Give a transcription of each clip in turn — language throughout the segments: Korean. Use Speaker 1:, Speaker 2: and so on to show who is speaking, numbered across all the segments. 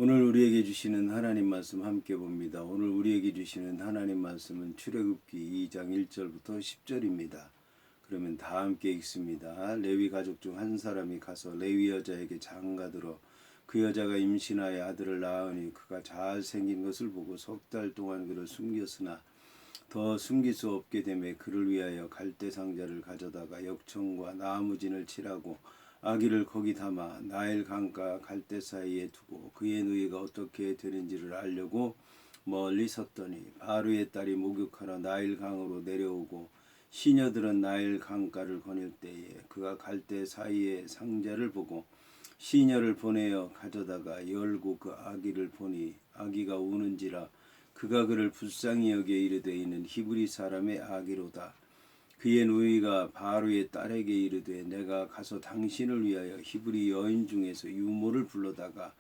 Speaker 1: 오늘 우리에게 주시는 하나님 말씀 함께 봅니다. 오늘 우리에게 주시는 하나님 말씀은 출애굽기 2장 1절부터 10절입니다. 그러면 다 함께 읽습니다. 레위 가족 중 한 사람이 가서 레위 여자에게 장가들어 그 여자가 임신하여 아들을 낳으니 그가 잘생긴 것을 보고 석 달 동안 그를 숨겼으나 더 숨길 수 없게 되매 그를 위하여 갈대 상자를 가져다가 역청과 나무진을 칠하고 아기를 거기 담아 나일 강가 갈대 사이에 두고 그의 누이가 어떻게 되는지를 알려고 멀리 섰더니 바로의 딸이 목욕하러 나일 강으로 내려오고 시녀들은 나일 강가를 거닐 때에 그가 갈대 사이에 상자를 보고 시녀를 보내어 가져다가 열고 그 아기를 보니 아기가 우는지라 그가 그를 불쌍히 여겨 이르되 이는 히브리 사람의 아기로다. 그의 누이가 바로의 딸에게 이르되 내가 가서 당신을 위하여 히브리 여인 중에서 유모를 불러다가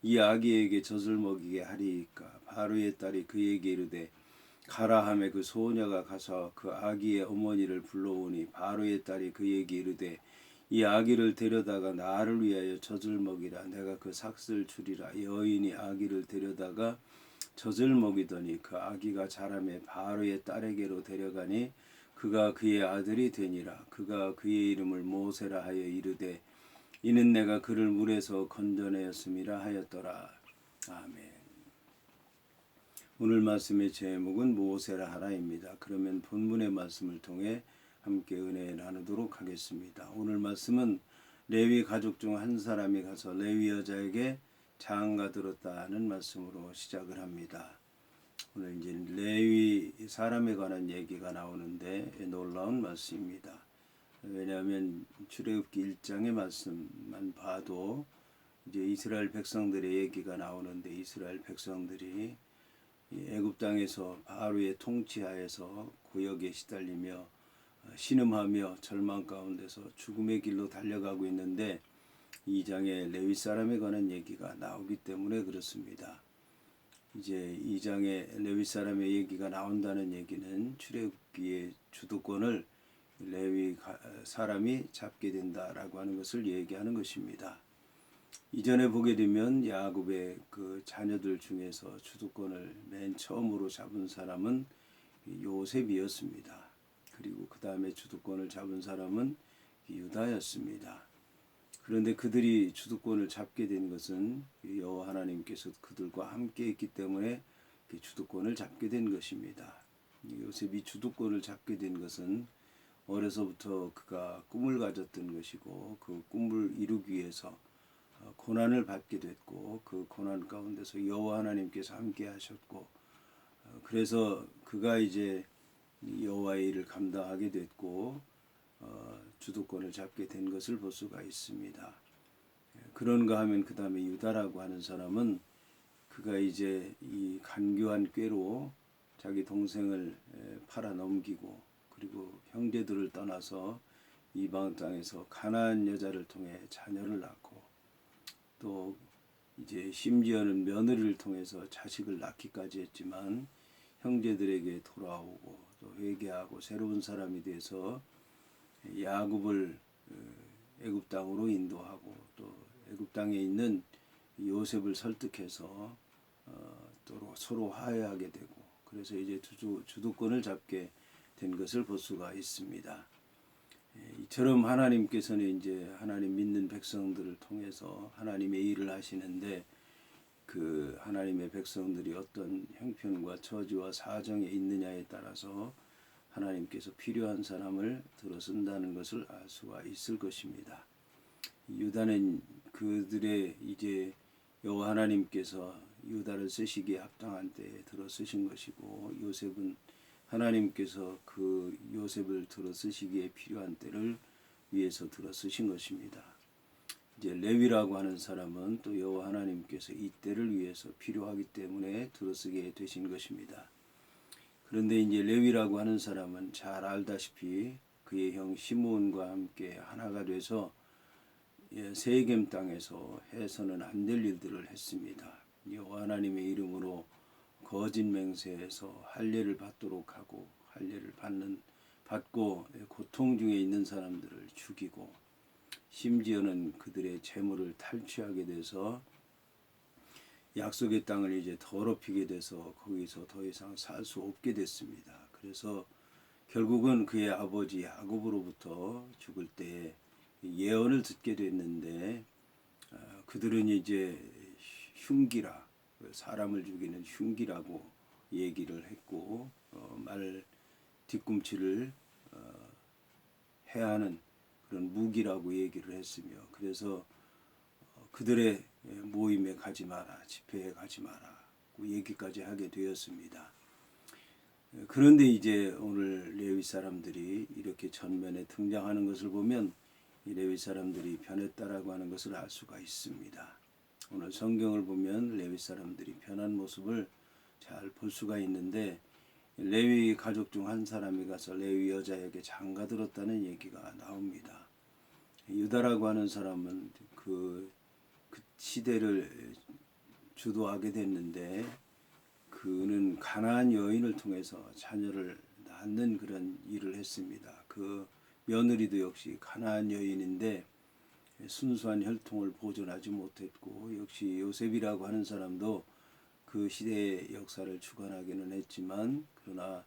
Speaker 1: 이 아기에게 젖을 먹이게 하리이까. 바로의 딸이 그에게 이르되 가라 하매 그 소녀가 가서 그 아기의 어머니를 불러오니 바로의 딸이 그에게 이르되 이 아기를 데려다가 나를 위하여 젖을 먹이라. 내가 그 삭슬 주리라. 여인이 아기를 데려다가 젖을 먹이더니 그 아기가 자라매 바로의 딸에게로 데려가니 그가 그의 아들이 되니라. 그가 그의 이름을 모세라 하여 이르되 이는 내가 그를 물에서 건져내었음이라 하였더라. 아멘. 오늘 말씀의 제목은 모세라 하라입니다. 그러면 본문의 말씀을 통해 함께 은혜 나누도록 하겠습니다. 오늘 말씀은 레위 가족 중 한 사람이 가서 레위 여자에게 장가 들었다는 말씀으로 시작을 합니다. 오늘 이제 레위 사람에 관한 얘기가 나오는데 놀라운 말씀입니다. 왜냐하면 출애굽기 1장의 말씀만 봐도 이제 이스라엘 백성들의 얘기가 나오는데 이스라엘 백성들이 애굽 땅에서 바로의 통치하에서 고역에 시달리며 신음하며 절망 가운데서 죽음의 길로 달려가고 있는데 2장에 레위 사람에 관한 얘기가 나오기 때문에 그렇습니다. 이제 2장에 레위 사람의 얘기가 나온다는 얘기는 출애굽기의 주도권을 레위 사람이 잡게 된다라고 하는 것을 얘기하는 것입니다. 이전에 보게 되면 야곱의 그 자녀들 중에서 주도권을 맨 처음으로 잡은 사람은 요셉이었습니다. 그리고 그 다음에 주도권을 잡은 사람은 유다였습니다. 그런데 그들이 주도권을 잡게 된 것은 여호와 하나님께서 그들과 함께 있기 때문에 주도권을 잡게 된 것입니다. 요셉이 주도권을 잡게 된 것은 어려서부터 그가 꿈을 가졌던 것이고 그 꿈을 이루기 위해서 고난을 받게 됐고 그 고난 가운데서 여호와 하나님께서 함께 하셨고 그래서 그가 이제 여호와의 일을 감당하게 됐고 주도권을 잡게 된 것을 볼 수가 있습니다. 그런가 하면 그 다음에 유다라고 하는 사람은 그가 이제 이 간교한 꾀로 자기 동생을 팔아 넘기고 그리고 형제들을 떠나서 이방 땅에서 가나안 여자를 통해 자녀를 낳고 또 이제 심지어는 며느리를 통해서 자식을 낳기까지 했지만 형제들에게 돌아오고 또 회개하고 새로운 사람이 돼서 야곱을 애굽 땅으로 인도하고 또 애굽 땅에 있는 요셉을 설득해서 또 서로 화해하게 되고 그래서 이제 주도권을 잡게 된 것을 볼 수가 있습니다. 이처럼 하나님께서는 이제 하나님 믿는 백성들을 통해서 하나님의 일을 하시는데 그 하나님의 백성들이 어떤 형편과 처지와 사정에 있느냐에 따라서 하나님께서 필요한 사람을 들어 쓴다는 것을 알 수가 있을 것입니다. 유다는 그들의 이제 여호와 하나님께서 유다를 쓰시기에 합당한 때에 들어 쓰신 것이고 요셉은 하나님께서 그 요셉을 들어 쓰시기에 필요한 때를 위해서 들어 쓰신 것입니다. 이제 레위라고 하는 사람은 또 여호와 하나님께서 이 때를 위해서 필요하기 때문에 들어 쓰게 되신 것입니다. 그런데 이제 레위라고 하는 사람은 잘 알다시피 그의 형 시므온과 함께 하나가 돼서 세겜 땅에서 해서는 안 될 일들을 했습니다. 여호와 하나님의 이름으로 거짓 맹세해서 할례를 받도록 하고 할례를 받고 고통 중에 있는 사람들을 죽이고 심지어는 그들의 재물을 탈취하게 돼서 약속의 땅을 이제 더럽히게 돼서 거기서 더 이상 살 수 없게 됐습니다. 그래서 결국은 그의 아버지 야곱으로부터 죽을 때 예언을 듣게 됐는데 그들은 이제 흉기라, 사람을 죽이는 흉기라고 얘기를 했고 말 뒤꿈치를 해야 하는 그런 무기라고 얘기를 했으며, 그래서 그들의 모임에 가지 마라, 집회에 가지 마라 얘기까지 하게 되었습니다. 그런데 이제 오늘 레위 사람들이 이렇게 전면에 등장하는 것을 보면 이 레위 사람들이 변했다라고 하는 것을 알 수가 있습니다. 오늘 성경을 보면 레위 사람들이 변한 모습을 잘 볼 수가 있는데, 레위 가족 중 한 사람이 가서 레위 여자에게 장가들었다는 얘기가 나옵니다. 유다라고 하는 사람은 그 시대를 주도하게 됐는데, 그는 가나안 여인을 통해서 자녀를 낳는 그런 일을 했습니다. 그 며느리도 역시 가나안 여인인데 순수한 혈통을 보존하지 못했고, 역시 요셉이라고 하는 사람도 그 시대의 역사를 주관하기는 했지만, 그러나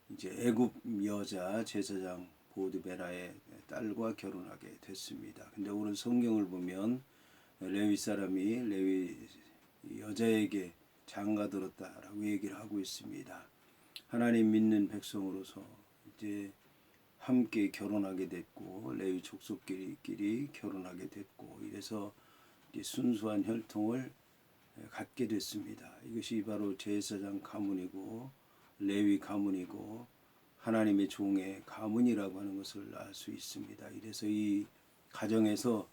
Speaker 1: 이제 애굽 여자 제사장 보드베라의 딸과 결혼하게 됐습니다. 근데 오늘 성경을 보면 레위 사람이 레위 여자에게 장가들었다라고 얘기를 하고 있습니다. 하나님 믿는 백성으로서 이제 함께 결혼하게 됐고, 레위 족속끼리 결혼하게 됐고, 이래서 이제 순수한 혈통을 갖게 됐습니다. 이것이 바로 제사장 가문이고 레위 가문이고 하나님의 종의 가문이라고 하는 것을 알 수 있습니다. 이래서 이 가정에서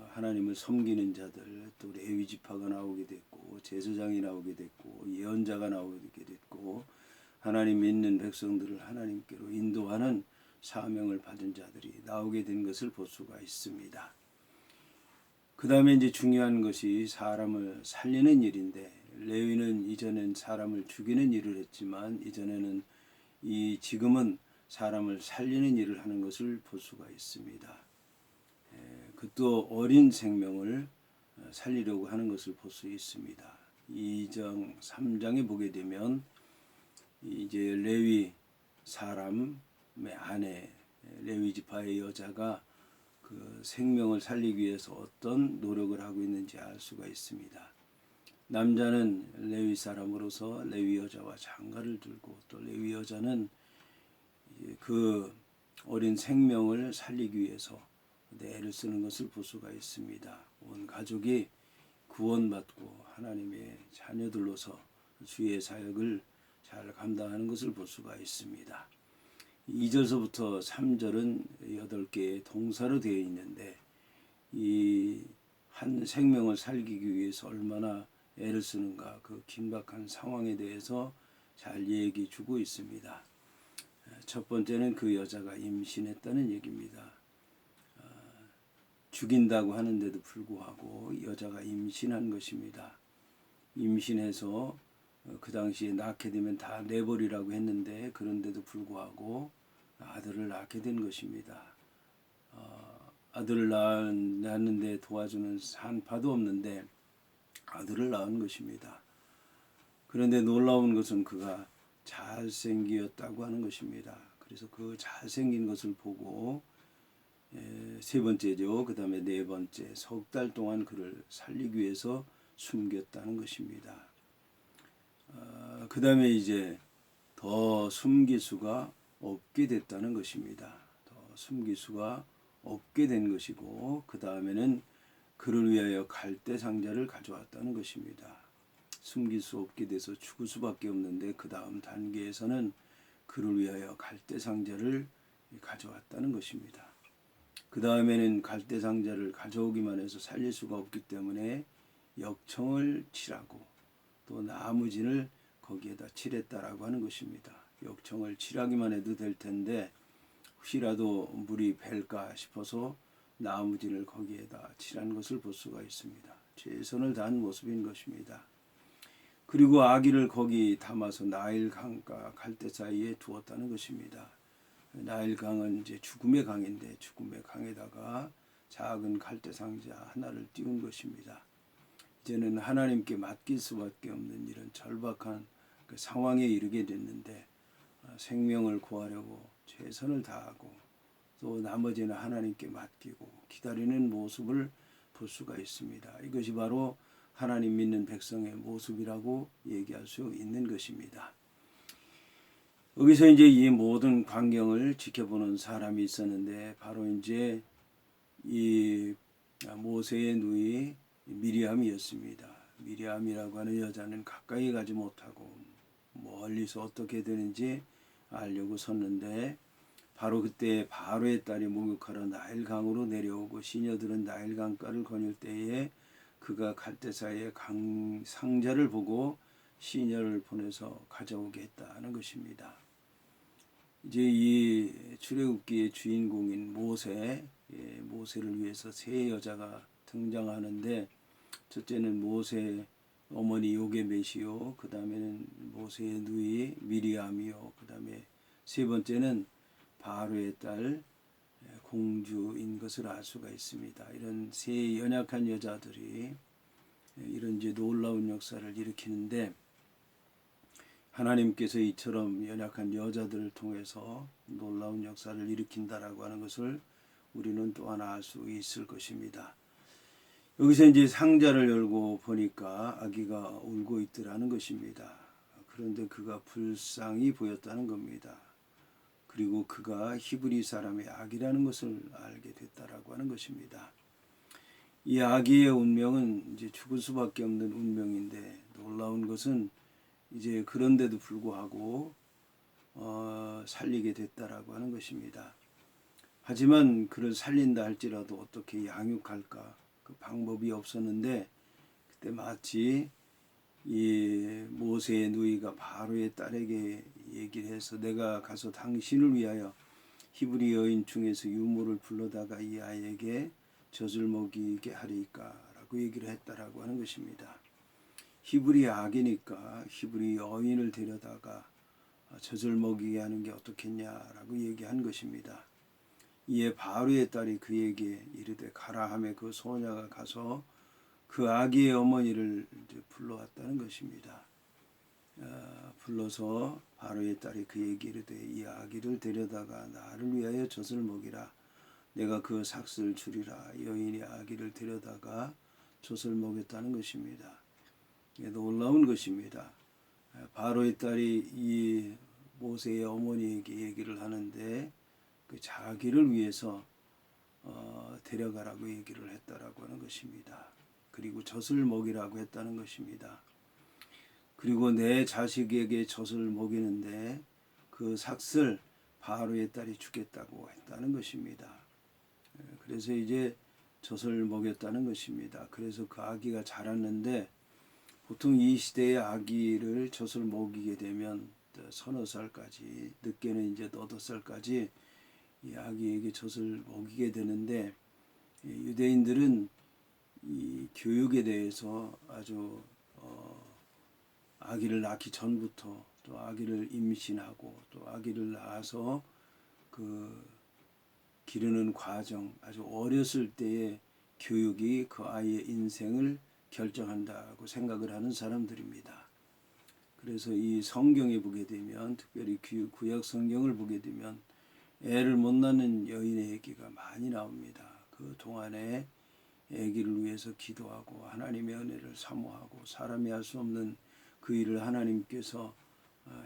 Speaker 1: 하나님을 섬기는 자들, 또 레위 지파가 나오게 됐고, 제사장이 나오게 됐고, 예언자가 나오게 됐고, 하나님 믿는 백성들을 하나님께로 인도하는 사명을 받은 자들이 나오게 된 것을 볼 수가 있습니다. 그 다음에 이제 중요한 것이 사람을 살리는 일인데, 레위는 이전엔 사람을 죽이는 일을 했지만 이전에는 지금은 사람을 살리는 일을 하는 것을 볼 수가 있습니다. 그것도 어린 생명을 살리려고 하는 것을 볼 수 있습니다. 2장 3장에 보게 되면 이제 레위 사람의 아내, 레위 지파의 여자가 그 생명을 살리기 위해서 어떤 노력을 하고 있는지 알 수가 있습니다. 남자는 레위 사람으로서 레위 여자와 장가를 들고, 또 레위 여자는 그 어린 생명을 살리기 위해서 애를 쓰는 것을 볼 수가 있습니다. 온 가족이 구원받고 하나님의 자녀들로서 주의 사역을 잘 감당하는 것을 볼 수가 있습니다. 2절서부터 3절은 8개의 동사로 되어 있는데, 이 한 생명을 살리기 위해서 얼마나 애를 쓰는가, 그 긴박한 상황에 대해서 잘 얘기 주고 있습니다. 첫 번째는 그 여자가 임신했다는 얘기입니다. 죽인다고 하는데도 불구하고 여자가 임신한 것입니다. 임신해서 그 당시에 낳게 되면 다 내버리라고 했는데, 그런데도 불구하고 아들을 낳게 된 것입니다. 아들을 낳는데 도와주는 산파도 없는데 아들을 낳은 것입니다. 그런데 놀라운 것은 그가 잘생겼다고 하는 것입니다. 그래서 그 잘생긴 것을 보고 세 번째죠. 그 다음에 네 번째, 석 달 동안 그를 살리기 위해서 숨겼다는 것입니다. 그 다음에 이제 더 숨길 수가 없게 됐다는 것입니다. 더 숨길 수가 없게 된 것이고, 그 다음에는 그를 위하여 갈대 상자를 가져왔다는 것입니다. 숨길 수 없게 돼서 죽을 수밖에 없는데, 그 다음 단계에서는 그를 위하여 갈대 상자를 가져왔다는 것입니다. 그 다음에는 갈대 상자를 가져오기만 해서 살릴 수가 없기 때문에 역청을 칠하고 또 나무진을 거기에다 칠했다라고 하는 것입니다. 역청을 칠하기만 해도 될 텐데 혹시라도 물이 밸까 싶어서 나무진을 거기에다 칠한 것을 볼 수가 있습니다. 최선을 다한 모습인 것입니다. 그리고 아기를 거기 담아서 나일 강과 갈대 사이에 두었다는 것입니다. 나일 강은 이제 죽음의 강인데 죽음의 강에다가 작은 갈대 상자 하나를 띄운 것입니다. 이제는 하나님께 맡길 수밖에 없는 이런 절박한 그 상황에 이르게 됐는데 생명을 구하려고 최선을 다하고 또 나머지는 하나님께 맡기고 기다리는 모습을 볼 수가 있습니다. 이것이 바로 하나님 믿는 백성의 모습이라고 얘기할 수 있는 것입니다. 여기서 이제 이 모든 광경을 지켜보는 사람이 있었는데 바로 이제 이 모세의 누이 미리암이었습니다. 미리암이라고 하는 여자는 가까이 가지 못하고 멀리서 어떻게 되는지 알려고 섰는데 바로 그때 바로의 딸이 목욕하러 나일강으로 내려오고 시녀들은 나일강가를 거닐 때에 그가 갈대사의 상자를 보고 시녀를 보내서 가져오게 했다는 것입니다. 이제 이 출애굽기의 주인공인 모세를 위해서 세 여자가 등장하는데 첫째는 모세 어머니 요게벳이요, 그 다음에는 모세의 누이 미리암이요, 그 다음에 세 번째는 바로의 딸 공주인 것을 알 수가 있습니다. 이런 세 연약한 여자들이 이런 이제 놀라운 역사를 일으키는데 하나님께서 이처럼 연약한 여자들을 통해서 놀라운 역사를 일으킨다라고 하는 것을 우리는 또 하나 알 수 있을 것입니다. 여기서 이제 상자를 열고 보니까 아기가 울고 있더라는 것입니다. 그런데 그가 불쌍히 보였다는 겁니다. 그리고 그가 히브리 사람의 아기라는 것을 알게 됐다라고 하는 것입니다. 이 아기의 운명은 이제 죽을 수밖에 없는 운명인데 놀라운 것은 이제 그런데도 불구하고 살리게 됐다라고 하는 것입니다. 하지만 그를 살린다 할지라도 어떻게 양육할까 그 방법이 없었는데 그때 마치 이 모세의 누이가 바로의 딸에게 얘기를 해서 내가 가서 당신을 위하여 히브리 여인 중에서 유모를 불러다가 이 아이에게 젖을 먹이게 하리까 라고 얘기를 했다라고 하는 것입니다. 히브리 아기니까 히브리 여인을 데려다가 젖을 먹이게 하는 게 어떻겠냐라고 얘기한 것입니다. 이에 바로의 딸이 그에게 이르되 가라 하매 그 소녀가 가서 그 아기의 어머니를 이제 불러왔다는 것입니다. 불러서 바로의 딸이 그에게 이르되 이 아기를 데려다가 나를 위하여 젖을 먹이라. 내가 그 삭슬 주리라. 여인이 아기를 데려다가 젖을 먹였다는 것입니다. 놀라운 것입니다. 바로의 딸이 이 모세의 어머니에게 얘기를 하는데 그 자기를 위해서 데려가라고 얘기를 했다라고 하는 것입니다. 그리고 젖을 먹이라고 했다는 것입니다. 그리고 내 자식에게 젖을 먹이는데 그 삭슬 바로의 딸이 주겠다고 했다는 것입니다. 그래서 이제 젖을 먹였다는 것입니다. 그래서 그 아기가 자랐는데 보통 이 시대의 아기를 젖을 먹이게 되면 서너 살까지, 늦게는 이제 너댓 살까지 이 아기에게 젖을 먹이게 되는데 유대인들은 이 교육에 대해서 아주 아기를 낳기 전부터 또 아기를 임신하고 또 아기를 낳아서 그 기르는 과정, 아주 어렸을 때의 교육이 그 아이의 인생을 결정한다고 생각을 하는 사람들입니다. 그래서 이 성경에 보게 되면 특별히 구약 성경을 보게 되면 애를 못 낳는 여인의 얘기가 많이 나옵니다. 그 동안에 아기를 위해서 기도하고 하나님의 은혜를 사모하고 사람이 할 수 없는 그 일을 하나님께서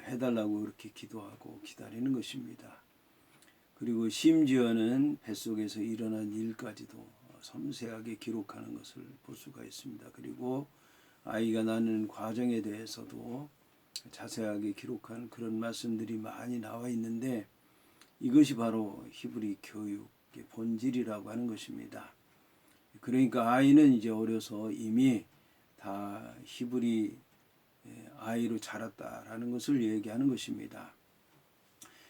Speaker 1: 해달라고 그렇게 기도하고 기다리는 것입니다. 그리고 심지어는 뱃속에서 일어난 일까지도 섬세하게 기록하는 것을 볼 수가 있습니다. 그리고 아이가 낳는 과정에 대해서도 자세하게 기록한 그런 말씀들이 많이 나와 있는데 이것이 바로 히브리 교육의 본질이라고 하는 것입니다. 그러니까 아이는 이제 어려서 이미 다 히브리 아이로 자랐다라는 것을 얘기하는 것입니다.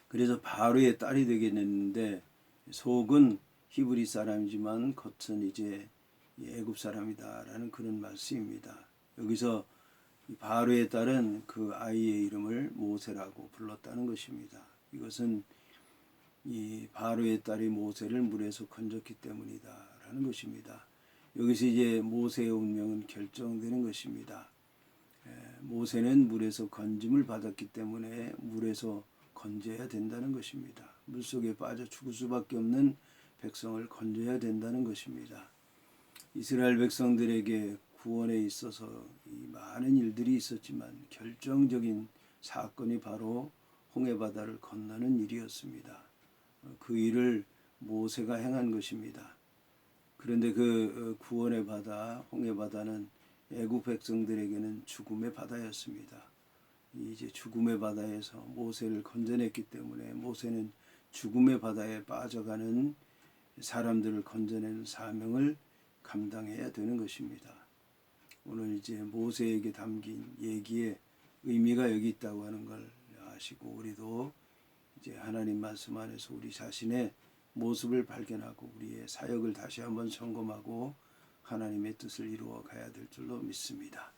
Speaker 1: 그래서 바로의 딸이 되게 됐는데 속은 히브리 사람이지만 겉은 이제 애굽 사람이다라는 그런 말씀입니다. 여기서 바로의 딸은 그 아이의 이름을 모세라고 불렀다는 것입니다. 이것은 이 바로의 딸이 모세를 물에서 건졌기 때문이다라는 것입니다. 여기서 이제 모세의 운명은 결정되는 것입니다. 모세는 물에서 건짐을 받았기 때문에 물에서 건져야 된다는 것입니다. 물속에 빠져 죽을 수밖에 없는 백성을 건져야 된다는 것입니다. 이스라엘 백성들에게 구원에 있어서 이 많은 일들이 있었지만 결정적인 사건이 바로 홍해바다를 건너는 일이었습니다. 그 일을 모세가 행한 것입니다. 그런데 그 구원의 바다, 홍해바다는 애국 백성들에게는 죽음의 바다였습니다. 이제 죽음의 바다에서 모세를 건져냈기 때문에 모세는 죽음의 바다에 빠져가는 사람들을 건져내는 사명을 감당해야 되는 것입니다. 오늘 이제 모세에게 담긴 얘기의 의미가 여기 있다고 하는 걸 아시고 우리도 이제 하나님 말씀 안에서 우리 자신의 모습을 발견하고 우리의 사역을 다시 한번 점검하고 하나님의 뜻을 이루어 가야 될 줄로 믿습니다.